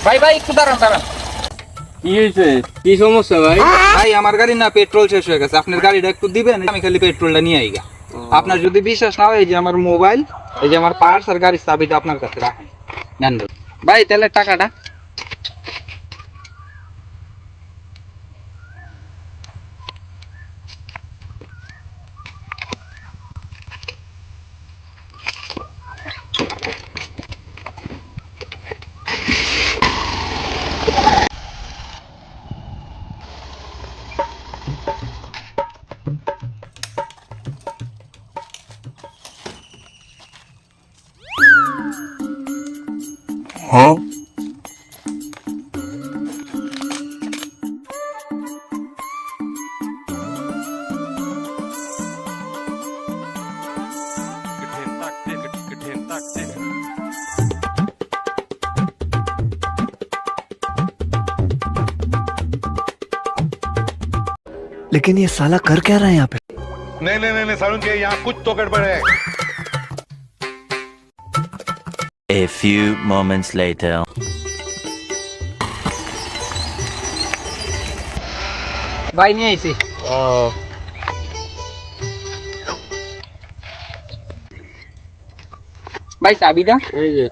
ভাই ভাই একটু দাঁড়ান দাঁড়ান। কি হয়েছে? কি সমস্যা ভাই? ভাই আমার গাড়ি না পেট্রোল শেষ হয়ে গেছে, আপনার গাড়িটা একটু দিবেন, আমি খালি পেট্রোলটা নিয়ে আইগা। আপনার যদি বিশ্বাস না হয়, এই যে আমার মোবাইল, এই যে আমার পার্স আর গাড়ির চাবিটা আপনার কাছে রাখেন, নেন ভাই তাহলে টাকাটা। लेकिन ये साला कर क्या रहा है यहाँ पे? नहीं नहीं नहीं सारुण के यहाँ कुछ तो गड़बड़ है। A few moments later. ভাই নিয়ে আইছি। ভাই চাবিটা। এই যে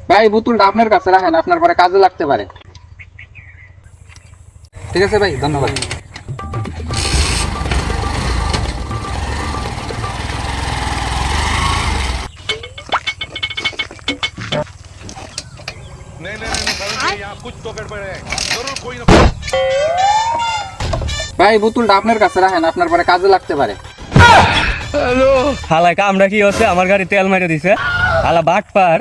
ভাই বোতলটা আপনার কাছে রাখেন, আপনার পরে কাজে লাগতে পারে। ঠিক আছে ভাই, ধন্যবাদ। नहीं नहीं नहीं सारुण के यहाँ कुछ तो गड़बड़ है, जरूर कोई ना। ভাই বোতলটা আপনার কাছে রাখেন, আপনার পরে কাজে লাগতে পারে। হালাই কামড়া কি হচ্ছে? আমার গাড়ি তেল মেরে দিছে হালা বাট পার।